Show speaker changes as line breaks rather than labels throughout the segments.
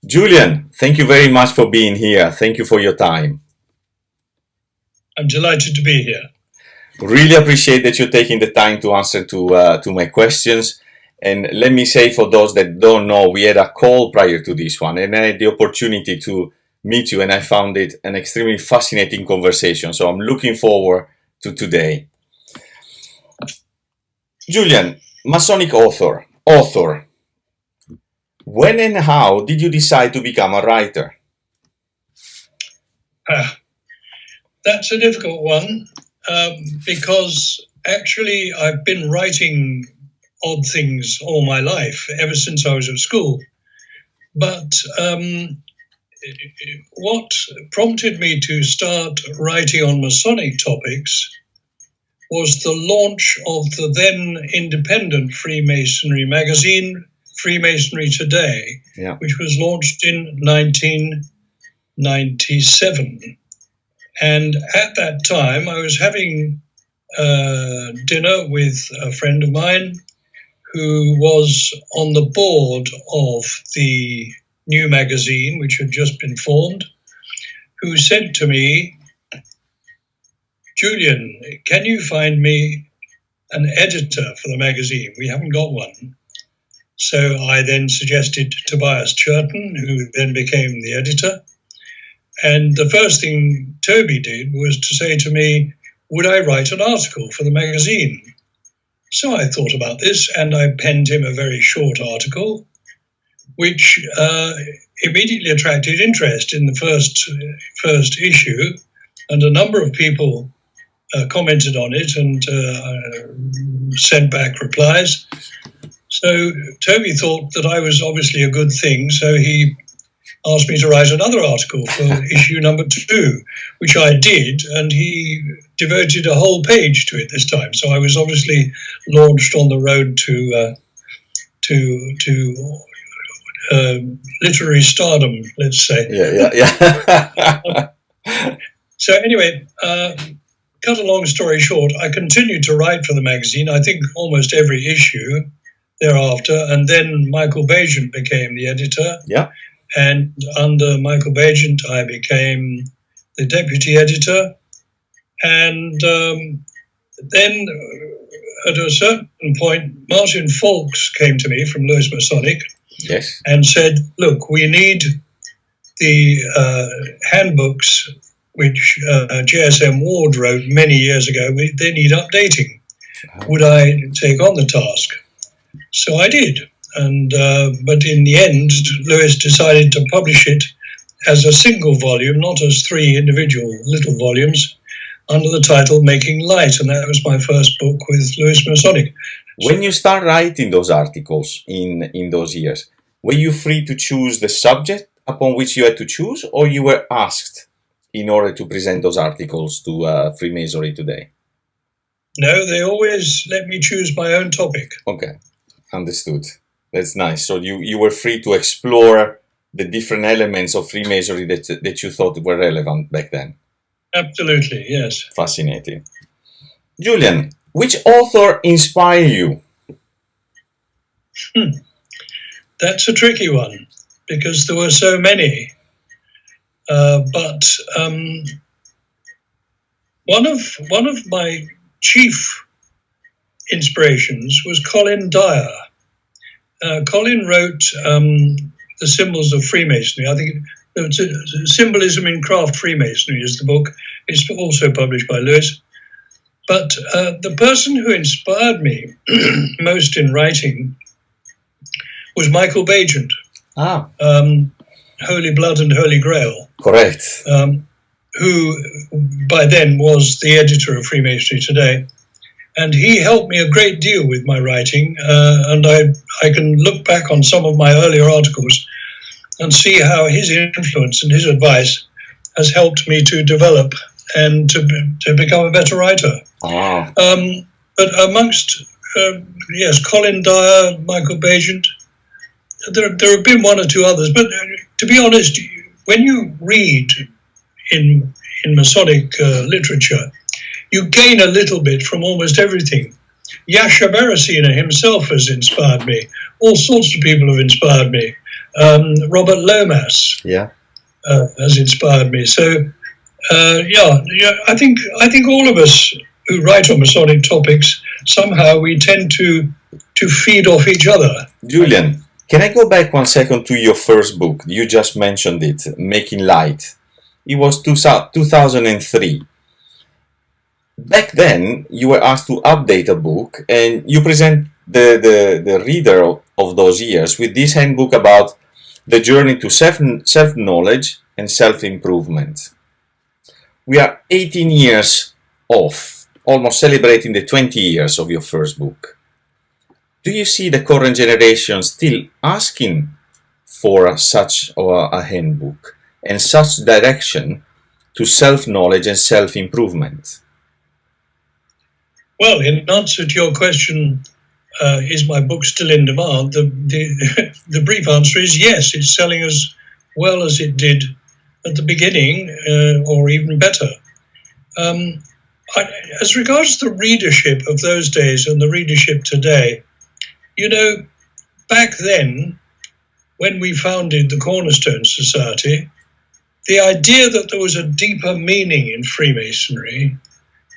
Julian, thank you very much for being here. Thank you for your time.
I'm delighted to be here.
Really appreciate that you're taking the time to answer to my questions. And let me say, for those that don't know, we had a call prior to this one, and I had the opportunity to meet you, and I found it an extremely fascinating conversation. So I'm looking forward to today. Julian, Masonic author. When and how did you decide to become a writer?
That's a difficult one because actually I've been writing odd things all my life, ever since I was at school. But what prompted me to start writing on Masonic topics was the launch of the then independent Freemasonry magazine, Freemasonry Today, which was launched in 1997. And at that time, I was having dinner with a friend of mine who was on the board of the new magazine, which had just been formed, who said to me, "Julian, can you find me an editor for the magazine? We haven't got one." So I then suggested Tobias Churton, who then became the editor. And the first thing Toby did was to say to me, would I write an article for the magazine? So I thought about this, and I penned him a very short article, which immediately attracted interest in the first issue, and a number of people commented on it and sent back replies. So Toby thought that I was obviously a good thing, so he asked me to write another article for issue number 2, which I did, and he devoted a whole page to it this time. So I was obviously launched on the road to literary stardom, let's say.
Yeah.
So anyway, cut a long story short, I continued to write for the magazine, I think almost every issue thereafter, and then Michael Bagent became the editor.
Yeah.
And under Michael Bagent, I became the deputy editor. And then at a certain point, Martin Fawkes came to me from Lewis Masonic and said, look, we need the handbooks which JSM Ward wrote many years ago. They need updating. Would I take on the task? So I did. And but in the end, Lewis decided to publish it as a single volume, not as 3 individual little volumes, under the title Making Light. And that was my first book with Lewis Masonic.
When you start writing those articles in those years, were you free to choose the subject upon which you had to choose, or you were asked in order to present those articles to Freemasonry Today?
No, they always let me choose my own topic.
Okay, understood. That's nice. So you were free to explore the different elements of Freemasonry that you thought were relevant back then.
Absolutely, yes.
Fascinating. Julian, which author inspired you?
That's a tricky one, because there were so many. But one of my chief inspirations was Colin Dyer. Colin wrote The Symbols of Freemasonry. I think Symbolism in Craft Freemasonry is the book. It's also published by Lewis. But the person who inspired me most in writing was Michael Bagent. Holy Blood and Holy Grail.
Correct.
Who by then was the editor of Freemasonry Today. And he helped me a great deal with my writing, and I can look back on some of my earlier articles and see how his influence and his advice has helped me to develop and to become a better writer. But amongst, Colin Dyer, Michael Bagent, there have been 1 or 2 others. But to be honest, when you read in Masonic literature, you gain a little bit from almost everything. Yasha Beresina himself has inspired me. All sorts of people have inspired me. Robert Lomas has inspired me. So, I think all of us who write on Masonic topics, somehow we tend to feed off each other.
Julian, can I go back 1 second to your first book? You just mentioned it, Making Light. It was 2003. Back then, you were asked to update a book, and you present the reader of those years with this handbook about the journey to self-knowledge and self-improvement. We are 18 years off, almost celebrating the 20 years of your first book. Do you see the current generation still asking for such a handbook and such direction to self-knowledge and self-improvement?
Well, in answer to your question, is my book still in demand? The brief answer is yes, it's selling as well as it did at the beginning, or even better. As regards the readership of those days and the readership today, you know, back then, when we founded the Cornerstone Society, the idea that there was a deeper meaning in Freemasonry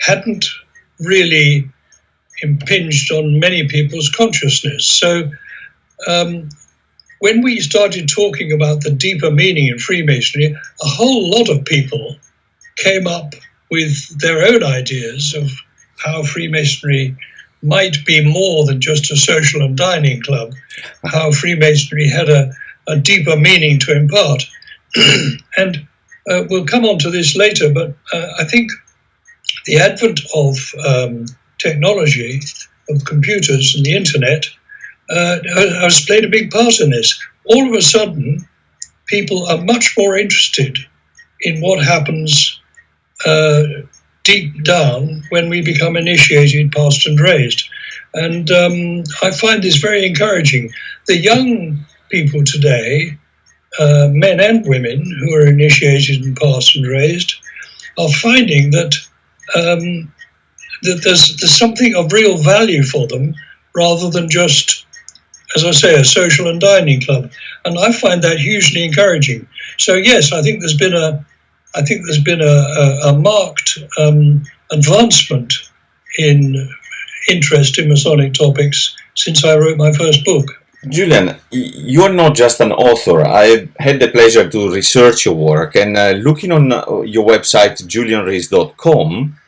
hadn't really impinged on many people's consciousness. So when we started talking about the deeper meaning in Freemasonry, a whole lot of people came up with their own ideas of how Freemasonry might be more than just a social and dining club, how Freemasonry had a deeper meaning to impart. And we'll come on to this later, but I think the advent of technology, of computers and the internet, has played a big part in this. All of a sudden, people are much more interested in what happens deep down when we become initiated, passed and raised. And I find this very encouraging. The young people today, men and women who are initiated and passed and raised, are finding that that there's something of real value for them rather than just, as I say, a social and dining club. And I find that hugely encouraging. So yes, I think there's been a marked advancement in interest in Masonic topics since I wrote my first book.
Julian, you're not just an author. I had the pleasure to research your work, and looking on your website, julianrees.com,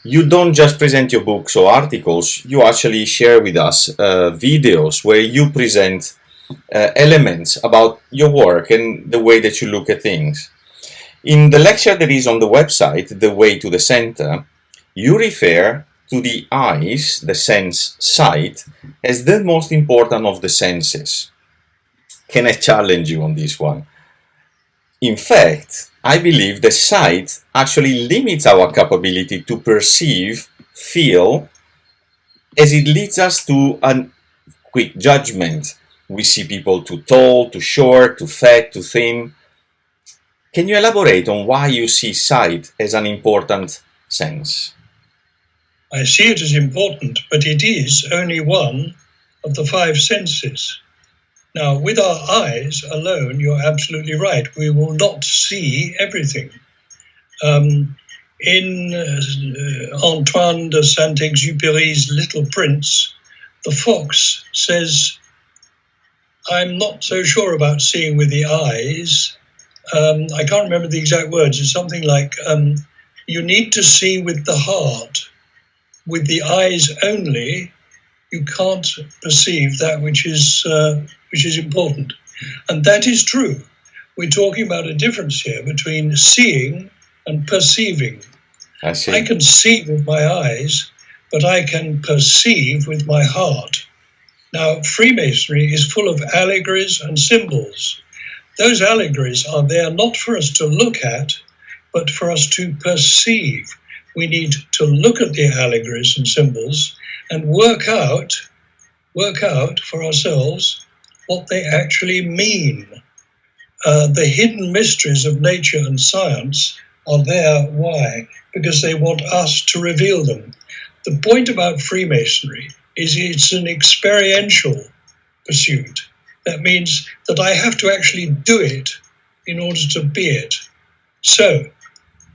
you don't just present your books or articles, you actually share with us videos where you present elements about your work and the way that you look at things. In the lecture that is on the website, The Way to the Center, you refer to the eyes, the sense sight, as the most important of the senses. Can I challenge you on this one? In fact, I believe the sight actually limits our capability to perceive, feel, as it leads us to a quick judgment. We see people too tall, too short, too fat, too thin. Can you elaborate on why you see sight as an important sense?
I see it as important, but it is only one of the five senses. Now, with our eyes alone, you're absolutely right. We will not see everything. In Antoine de Saint-Exupéry's Little Prince, the fox says, I'm not so sure about seeing with the eyes. I can't remember the exact words. It's something like, you need to see with the heart. With the eyes only, you can't perceive that which is important. And that is true. We're talking about a difference here between seeing and perceiving.
I see.
I can see with my eyes, but I can perceive with my heart. Now, Freemasonry is full of allegories and symbols. Those allegories are there not for us to look at, but for us to perceive. We need to look at the allegories and symbols and work out for ourselves what they actually mean. The hidden mysteries of nature and science are there. Why? Because they want us to reveal them. The point about Freemasonry is it's an experiential pursuit. That means that I have to actually do it in order to be it. So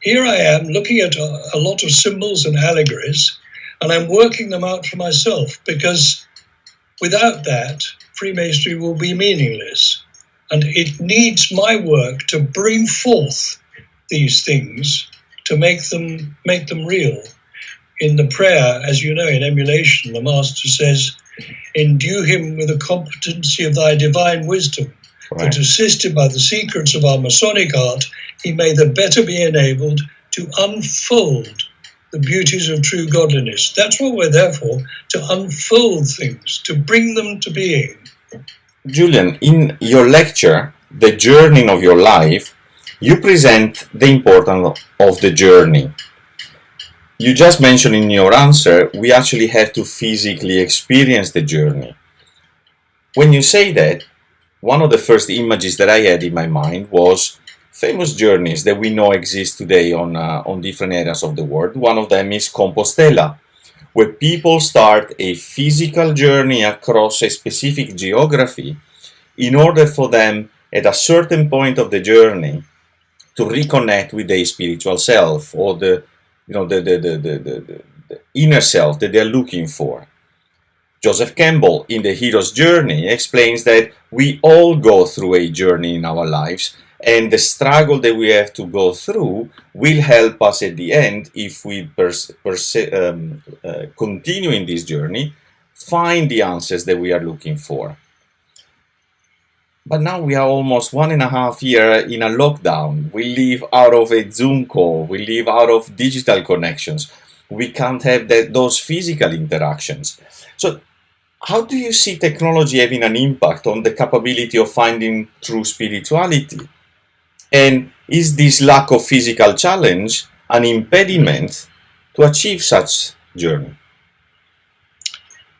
here I am looking at a lot of symbols and allegories, and I'm working them out for myself, because without that, Freemasonry will be meaningless. And it needs my work to bring forth these things, to make them real. In the prayer, as you know, in Emulation, the Master says, "Endue him with the competency of thy divine wisdom, that assisted by the secrets of our Masonic art, he may the better be enabled to unfold the beauties of true godliness." That's what we're there for, to unfold things, to bring them to being.
Julian, in your lecture, The Journey of Your Life, you present the importance of the journey. You just mentioned in your answer, we actually have to physically experience the journey. When you say that, one of the first images that I had in my mind was famous journeys that we know exist today on different areas of the world. One of them is Compostela, where people start a physical journey across a specific geography in order for them at a certain point of the journey to reconnect with their spiritual self, or the inner self that they're looking for. Joseph Campbell, in The Hero's Journey, explains that we all go through a journey in our lives, and the struggle that we have to go through will help us at the end, if we continue in this journey, find the answers that we are looking for. But now we are almost 1.5 years in a lockdown. We live out of a Zoom call. We live out of digital connections. We can't have those physical interactions. So how do you see technology having an impact on the capability of finding true spirituality? And is this lack of physical challenge an impediment to achieve such journey?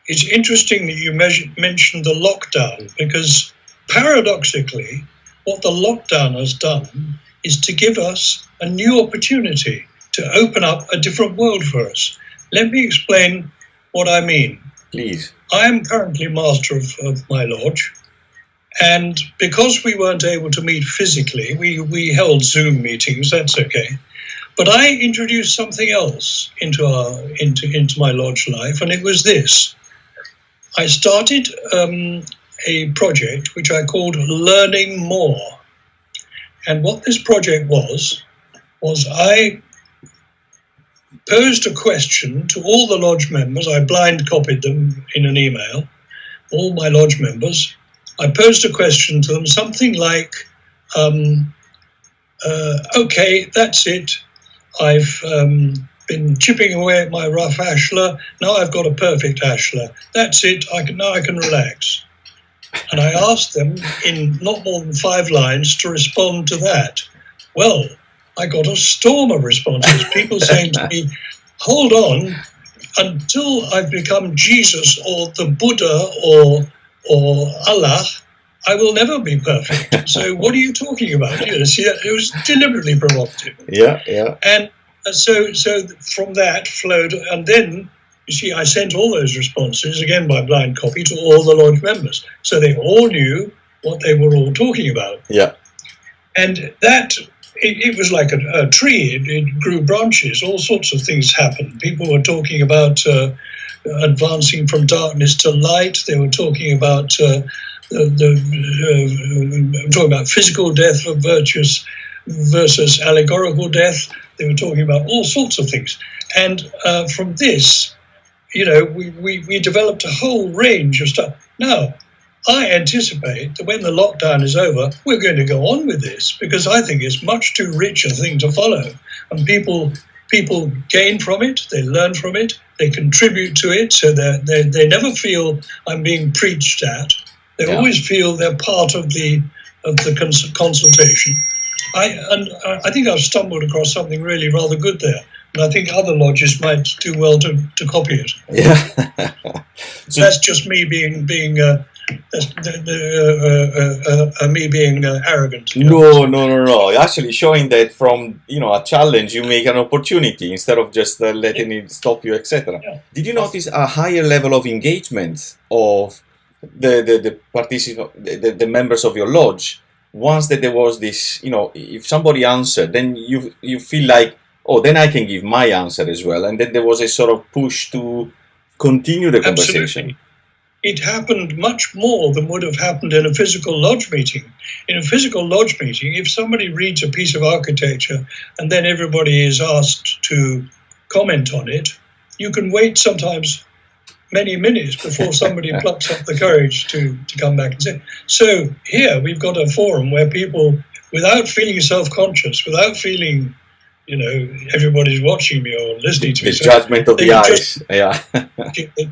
It's interesting that you mentioned the lockdown, because paradoxically, what the lockdown has done is to give us a new opportunity to open up a different world for us. Let me explain what I mean.
Please.
I am currently master of my lodge, and because we weren't able to meet physically, we held Zoom meetings, that's okay. But I introduced something else into my lodge life, and it was this. I started a project which I called Learning More. And what this project was I posed a question to all the lodge members. I blind copied them in an email, all my lodge members. I posed a question to them, something like, okay, that's it. I've been chipping away at my rough ashlar. Now I've got a perfect ashlar. That's it. Now I can relax. And I asked them in not more than 5 lines to respond to that. Well, I got a storm of responses. People saying to me, hold on, until I've become Jesus or the Buddha or Allah, I will never be perfect. So what are you talking about? You know, see, it was deliberately provocative.
Yeah.
And so from that flowed, and then, you see, I sent all those responses, again by blind copy, to all the lodge members. So they all knew what they were all talking about.
Yeah.
And that, it was like a tree. It grew branches. All sorts of things happened. People were talking about advancing from darkness to light. They were talking about talking about physical death versus allegorical death. They were talking about all sorts of things. And from this, you know, we developed a whole range of stuff. Now, I anticipate that when the lockdown is over, we're going to go on with this, because I think it's much too rich a thing to follow. And people gain from it, they learn from it, they contribute to it, so they never feel I'm being preached at. They always feel they're part of the consultation. I think I've stumbled across something really rather good there. And I think other lodges might do well to copy it.
Yeah.
So that's just me being arrogant.
No. Actually, showing that from a challenge, you make an opportunity instead of just letting it stop you, etc.
Yeah.
Did you notice a higher level of engagement of the members of your lodge, once that there was this, if somebody answered, then you feel like, oh, then I can give my answer as well, and then there was a sort of push to continue the conversation.
Absolutely. It happened much more than would have happened in a physical lodge meeting. In a physical lodge meeting, if somebody reads a piece of architecture and then everybody is asked to comment on it, you can wait sometimes many minutes before somebody plucks up the courage to come back and say. So here we've got a forum where people, without feeling self-conscious, without feeling, everybody's watching me or listening to me.
The judgment of the eyes.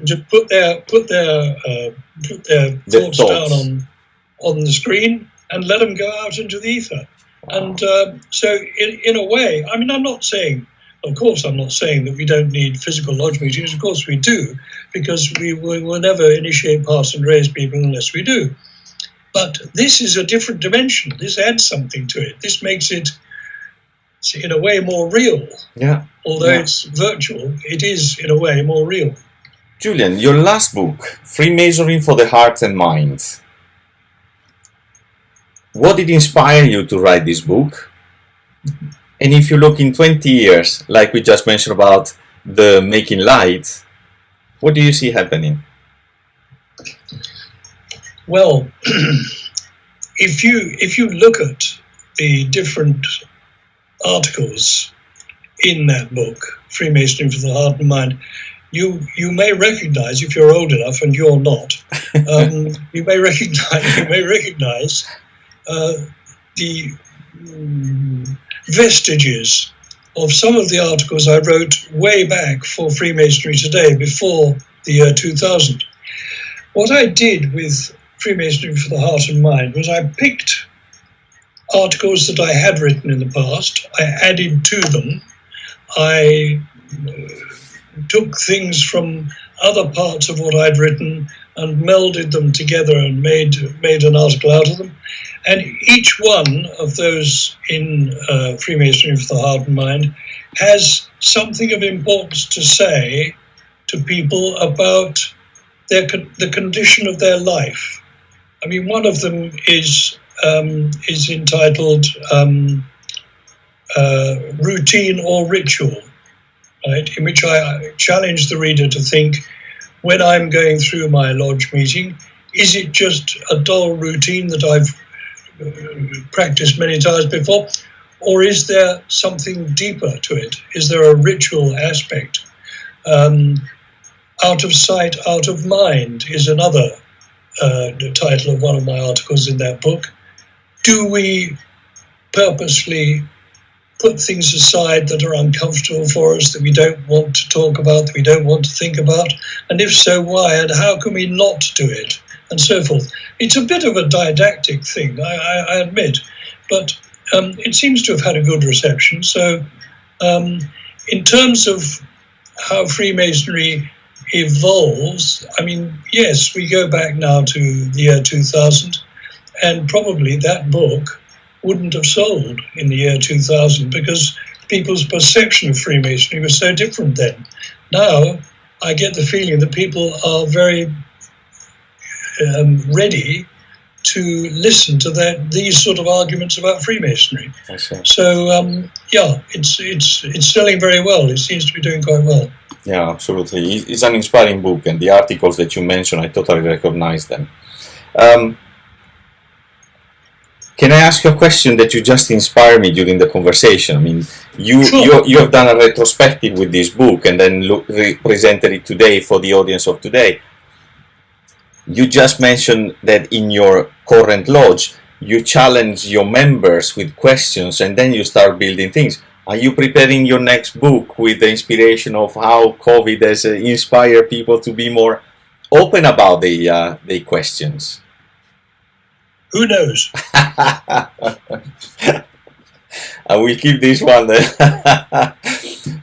Just put their thoughts down on the screen and let them go out into the ether. And so in a way, I'm not saying that we don't need physical lodge meetings. Of course we do, because we will never initiate, pass and raise people unless we do. But this is a different dimension. This adds something to it. This makes it, in a way, more real.
Yeah.
Although it's virtual, it is, in a way, more real.
Julian, your last book, Freemasonry for the Heart and Mind. What did inspire you to write this book? And if you look in 20 years, like we just mentioned about the making light, what do you see happening?
Well, if you look at the different articles in that book, Freemasonry for the Heart and Mind, you may recognize, if you're old enough, and you're not, you may recognize the vestiges of some of the articles I wrote way back for Freemasonry Today, before the year 2000. What I did with Freemasonry for the Heart and Mind was I picked articles that I had written in the past, I added to them, I took things from other parts of what I'd written and melded them together and made an article out of them. And each one of those in Freemasonry for the Heart and Mind has something of importance to say to people about the condition of their life. I mean, one of them is entitled Routine or Ritual, right? In which I challenge the reader to think, when I'm going through my lodge meeting, is it just a dull routine that I've practiced many times before, or is there something deeper to it? Is there a ritual aspect? Out of sight, out of mind is another title of one of my articles in that book. Do we purposely put things aside that are uncomfortable for us, that we don't want to talk about, that we don't want to think about? And if so, why? And how can we not do it? And so forth. It's a bit of a didactic thing, I admit, but it seems to have had a good reception. So in terms of how Freemasonry evolves, I mean, yes, we go back now to the year 2000, and probably that book wouldn't have sold in the year 2000 because people's perception of Freemasonry was so different then. Now, I get the feeling that people are very ready to listen to these sort of arguments about Freemasonry. So, it's selling very well. It seems to be doing quite well.
Yeah, absolutely. It's an inspiring book, and the articles that you mentioned, I totally recognize them. Can I ask you a question that you just inspired me during the conversation? I mean, you have done a retrospective with this book and then presented it today for the audience of today. You just mentioned that in your current lodge, you challenge your members with questions and then you start building things. Are you preparing your next book with the inspiration of how COVID has inspired people to be more open about the questions?
Who knows?
I will keep this one there.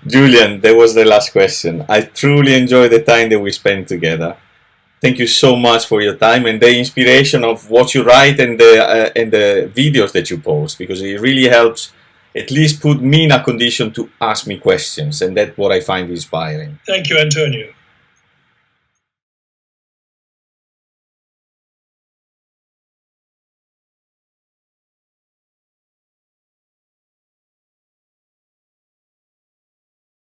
Julian, that was the last question. I truly enjoyed the time that we spent together. Thank you so much for your time and the inspiration of what you write and the videos that you post, because it really helps at least put me in a condition to ask me questions, and that's what I find inspiring.
Thank you, Antonio.